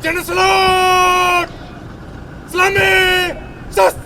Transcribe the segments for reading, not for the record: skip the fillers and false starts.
जनसलाट सलामी सस्त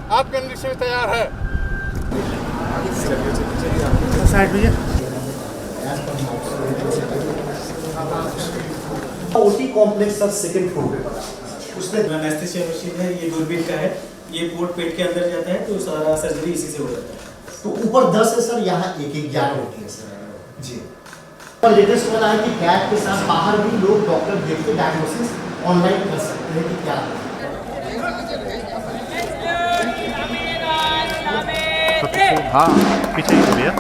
आपके निरीक्षण तैयार है। साइड भैया। OT complex sir second floor पे पड़ा। उसमें एनेस्थीसिया मशीन है, ये दूरबीन का है, ये पोर्ट पेट के अंदर जाता है तो सारा सर्जरी इसी से हो जाता है। तो ऊपर 10 है सर, यहाँ 1-11 होती है सर जी। और लेटेस्ट वाला है कि कैट के साथ बाहर भी लोग डॉक्टर देख के डायग्नोसिस ऑनलाइन कर सकते हैं कि क्या है। हाँ पीछे ही भैया।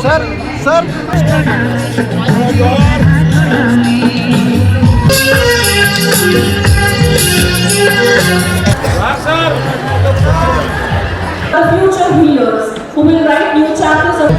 Sir sir The future healers who will write new chapters of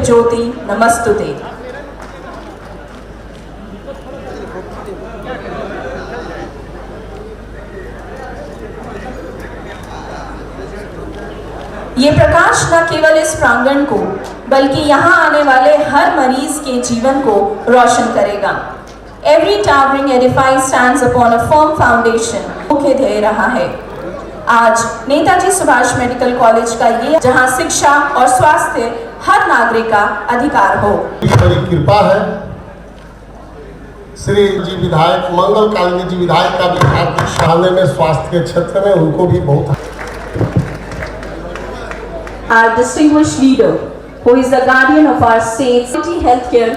ज्योति नमस्तुते। ये प्रकाश न केवल इस प्रांगण को बल्कि यहाँ आने वाले हर मरीज के जीवन को रोशन करेगा। Every towering edifice stands upon a firm foundation मुख्य ध्येय रहा है। आज नेताजी सुभाष मेडिकल कॉलेज का ये जहाँ शिक्षा और स्वास्थ्य हर नागरिक का अधिकार हो। बड़ी कृपा है श्री जी विधायक मंगल कालिनी जी विधायक का भी हार्दिक स्वागत में स्वास्थ्य के क्षेत्र में उनको भी बहुत। Our distinguished leader, who is the guardian of our state's healthcare.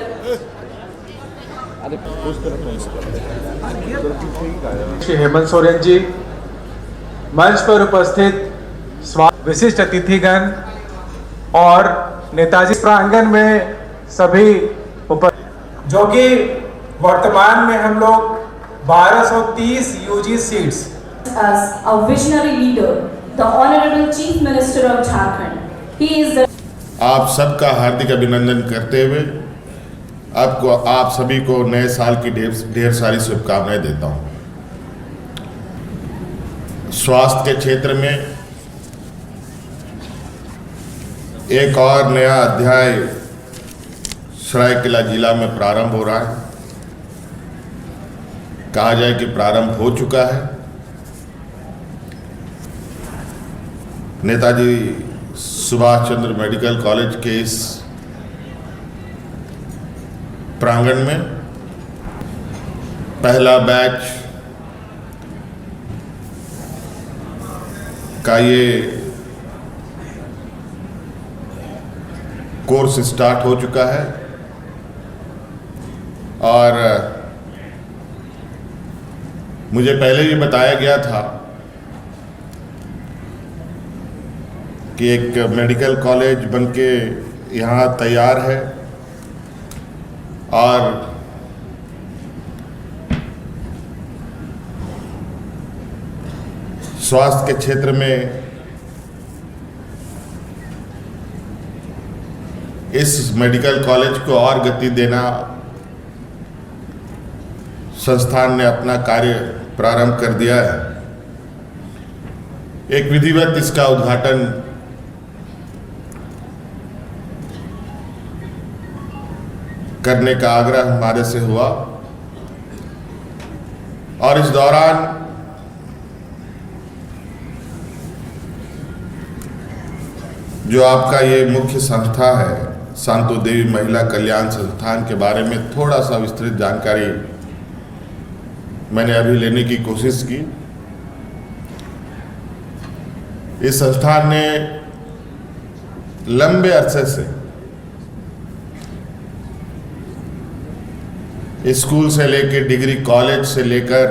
Shri Hemant Soren ji, मंच पर उपस्थित विशिष्ट अतिथिगण और नेताजी प्रांगण में सभी जो कि वर्तमान में हम लोग 1230 UG seats. As a visionary leader, the Honorable Chief Minister of Jharkhand, he is the. आप सबका हार्दिक अभिनंदन करते हुए आप सभी को नए साल की ढेर सारी शुभकामनाएं देता हूं। स्वास्थ्य के क्षेत्र में एक और नया अध्याय सरायकेला जिला में प्रारंभ हो रहा है। कहा जाए कि प्रारंभ हो चुका है। नेताजी सुभाष चंद्र मेडिकल कॉलेज के इस प्रांगण में पहला बैच का ये कोर्स स्टार्ट हो चुका है और मुझे पहले भी बताया गया था कि एक मेडिकल कॉलेज बनके यहाँ तैयार है और स्वास्थ्य के क्षेत्र में इस मेडिकल कॉलेज को और गति देना संस्थान ने अपना कार्य प्रारंभ कर दिया है। एक विधिवत इसका उद्घाटन करने का आग्रह हमारे से हुआ और इस दौरान जो आपका ये मुख्य संस्था है शांतो देवी महिला कल्याण संस्थान के बारे में थोड़ा सा विस्तृत जानकारी मैंने अभी लेने की कोशिश की। इस संस्थान ने लंबे अरसे से स्कूल से लेकर डिग्री कॉलेज से लेकर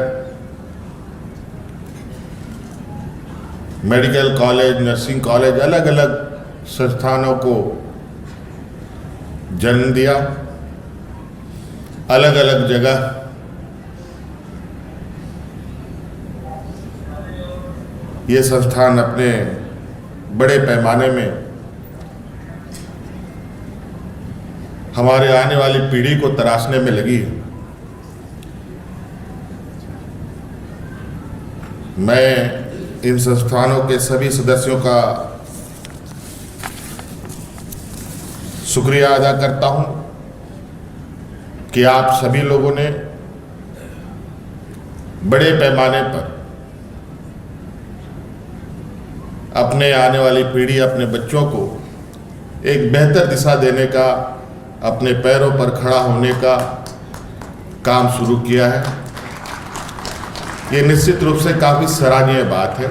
मेडिकल कॉलेज, नर्सिंग कॉलेज, अलग अलग संस्थानों को जन्म दिया। अलग अलग जगह ये संस्थान अपने बड़े पैमाने में हमारे आने वाली पीढ़ी को तराशने में लगी है। मैं इन संस्थानों के सभी सदस्यों का शुक्रिया अदा करता हूं कि आप सभी लोगों ने बड़े पैमाने पर अपने आने वाली पीढ़ी, अपने बच्चों को एक बेहतर दिशा देने का, अपने पैरों पर खड़ा होने का काम शुरू किया है। ये निश्चित रूप से काफ़ी सराहनीय बात है।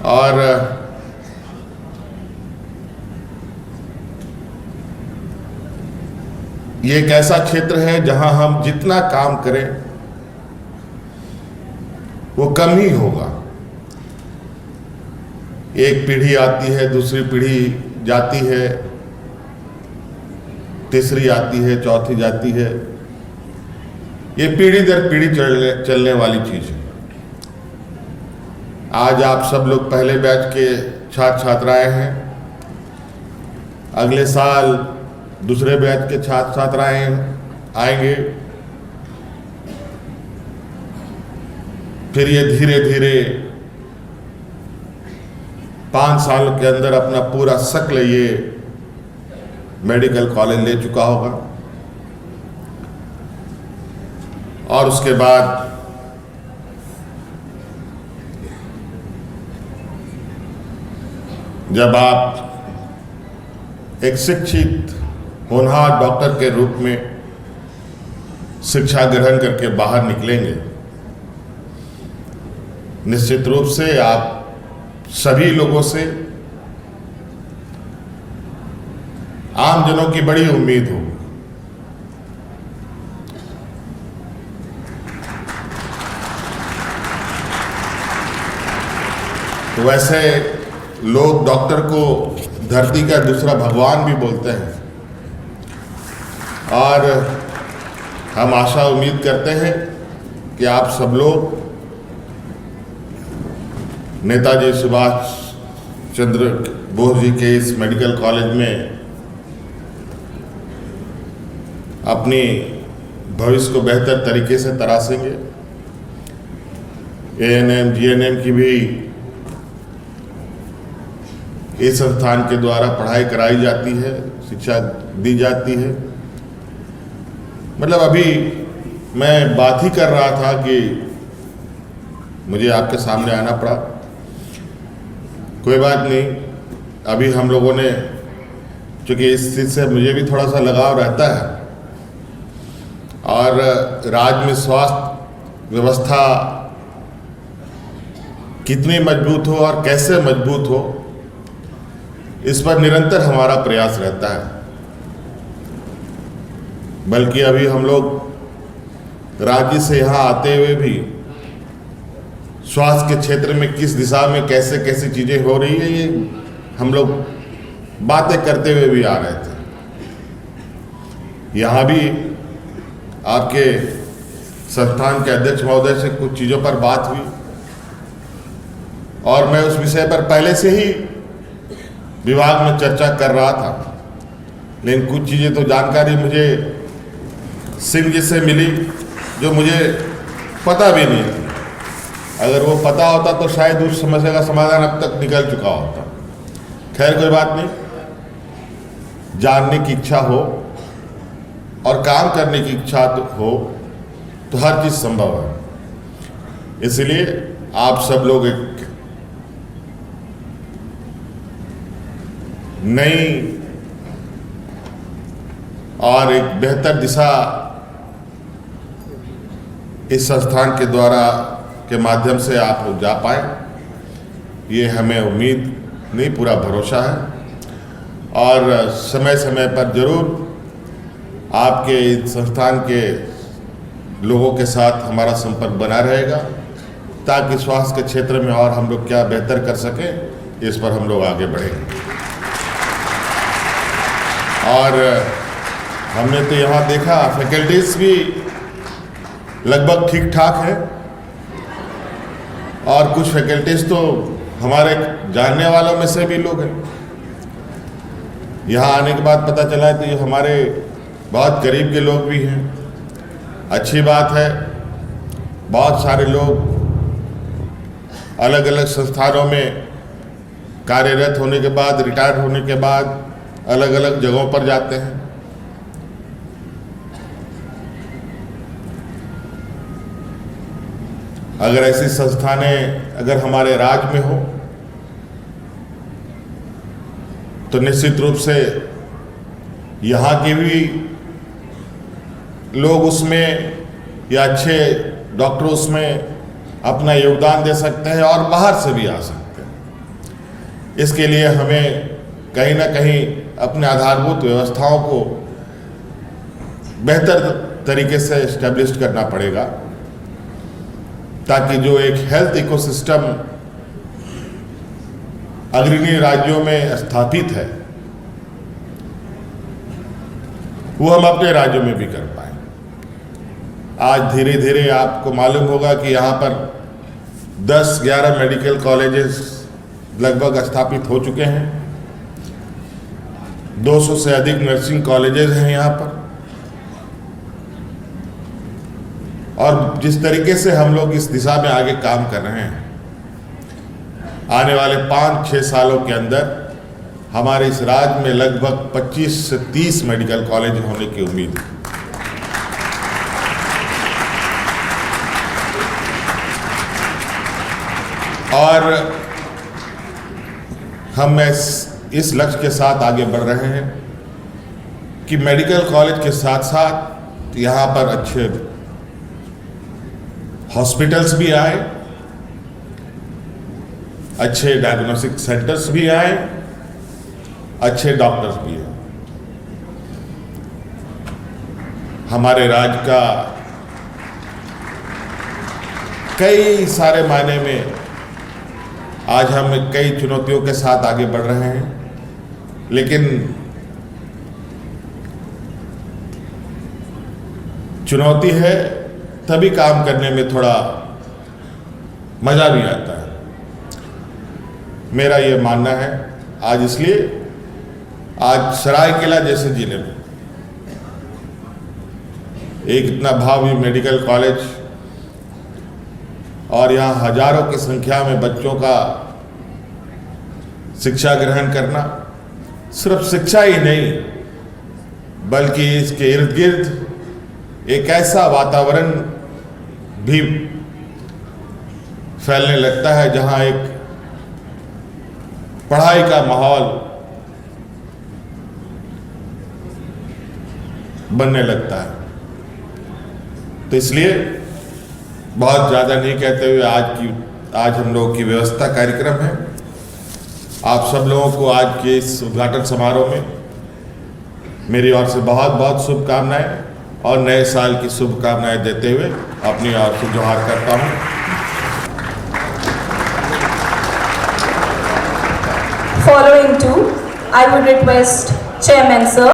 और ये एक ऐसा क्षेत्र है जहां हम जितना काम करें वो कम ही होगा। एक पीढ़ी आती है, दूसरी पीढ़ी जाती है, तीसरी आती है, चौथी जाती है। ये पीढ़ी दर पीढ़ी चलने वाली चीज है। आज आप सब लोग पहले बैच के छात्र छात्राएं हैं, अगले साल दूसरे बैच के छात्र छात्राएं आएंगे, फिर ये धीरे धीरे 5 साल के अंदर अपना पूरा शक्ल ये मेडिकल कॉलेज ले चुका होगा। और उसके बाद जब आप एक शिक्षित होनहार डॉक्टर के रूप में शिक्षा ग्रहण करके बाहर निकलेंगे, निश्चित रूप से आप सभी लोगों से, आम जनों की बड़ी उम्मीद हो। तो वैसे लोग डॉक्टर को धरती का दूसरा भगवान भी बोलते हैं, और हम आशा उम्मीद करते हैं कि आप सब लोग नेताजी सुभाष चंद्र बोस जी के इस मेडिकल कॉलेज में अपनी भविष्य को बेहतर तरीके से तराशेंगे। ANM, GNM की भी इस संस्थान के द्वारा पढ़ाई कराई जाती है, शिक्षा दी जाती है। मतलब अभी मैं बात ही कर रहा था कि मुझे आपके सामने आना पड़ा। कोई बात नहीं, अभी हम लोगों ने, चूँकि इस चीज़ से मुझे भी थोड़ा सा लगाव रहता है, और राज्य में स्वास्थ्य व्यवस्था कितनी मजबूत हो और कैसे मजबूत हो, इस पर निरंतर हमारा प्रयास रहता है। बल्कि अभी हम लोग राज्य से यहाँ आते हुए भी स्वास्थ्य के क्षेत्र में किस दिशा में कैसे कैसी चीज़ें हो रही है, ये हम लोग बातें करते हुए भी आ रहे थे। यहाँ भी आपके संस्थान के अध्यक्ष महोदय से कुछ चीज़ों पर बात हुई, और मैं उस विषय पर पहले से ही विभाग में चर्चा कर रहा था। लेकिन कुछ चीज़ें तो जानकारी मुझे सिंह जी से मिली जो मुझे पता भी नहीं थी। अगर वो पता होता तो शायद उस समस्या का समाधान अब तक निकल चुका होता। खैर कोई बात नहीं, जानने की इच्छा हो और काम करने की इच्छा हो तो हर चीज़ संभव है। इसलिए आप सब लोग एक नई और एक बेहतर दिशा इस संस्थान के द्वारा के माध्यम से आप लोग जा पाए, ये हमें उम्मीद नहीं, पूरा भरोसा है और समय समय पर जरूर आपके इस संस्थान के लोगों के साथ हमारा संपर्क बना रहेगा, ताकि स्वास्थ्य के क्षेत्र में और हम लोग क्या बेहतर कर सकें, इस पर हम लोग आगे बढ़ेंगे। और हमने तो यहाँ देखा फैकल्टीज भी लगभग ठीक ठाक है और कुछ फैकल्टीज तो हमारे जानने वालों में से भी लोग हैं। यहाँ आने के बाद पता चला है तो ये हमारे बहुत करीब के लोग भी हैं। अच्छी बात है, बहुत सारे लोग अलग अलग संस्थानों में कार्यरत होने के बाद, रिटायर होने के बाद अलग अलग जगहों पर जाते हैं। अगर ऐसी संस्थानें अगर हमारे राज्य में हो तो निश्चित रूप से यहाँ के भी लोग उसमें या अच्छे डॉक्टर उसमें अपना योगदान दे सकते हैं और बाहर से भी आ सकते हैं। इसके लिए हमें कहीं ना कहीं अपने आधारभूत व्यवस्थाओं को बेहतर तरीके से एस्टेब्लिश करना पड़ेगा, ताकि जो एक हेल्थ इकोसिस्टम अग्रणी राज्यों में स्थापित है वो हम अपने राज्यों में भी कर पाए। आज धीरे धीरे आपको मालूम होगा कि यहाँ पर 10-11 मेडिकल कॉलेजेस लगभग स्थापित हो चुके हैं। 200 से अधिक नर्सिंग कॉलेजेस हैं यहाँ पर। और जिस तरीके से हम लोग इस दिशा में आगे काम कर रहे हैं, आने वाले 5-6 सालों के अंदर हमारे इस राज्य में लगभग 25 से 30 मेडिकल कॉलेज होने की उम्मीद है। और हम इस लक्ष्य के साथ आगे बढ़ रहे हैं कि मेडिकल कॉलेज के साथ साथ यहाँ पर अच्छे हॉस्पिटल्स भी आए, अच्छे डायग्नोस्टिक सेंटर्स भी आए, अच्छे डॉक्टर्स भी हैं। हमारे राज्य का कई सारे मायने में आज हम कई चुनौतियों के साथ आगे बढ़ रहे हैं, लेकिन चुनौती है तभी काम करने में थोड़ा मजा भी आता है, मेरा ये मानना है। आज इसलिए आज सरायकेला जैसे जिले में एक इतना भव्य मेडिकल कॉलेज और यहाँ हजारों की संख्या में बच्चों का शिक्षा ग्रहण करना, सिर्फ शिक्षा ही नहीं बल्कि इसके इर्द गिर्द एक ऐसा वातावरण भी फैलने लगता है जहाँ एक पढ़ाई का माहौल बनने लगता है। तो इसलिए बहुत ज़्यादा नहीं कहते हुए आज हम लोगों की व्यवस्था कार्यक्रम है। आप सब लोगों को आज के इस उद्घाटन समारोह में मेरी ओर से बहुत बहुत शुभकामनाएं और नए साल की शुभकामनाएं देते हुए अपनी ओर से जोहार करता हूं। Following to, I would request Chairman Sir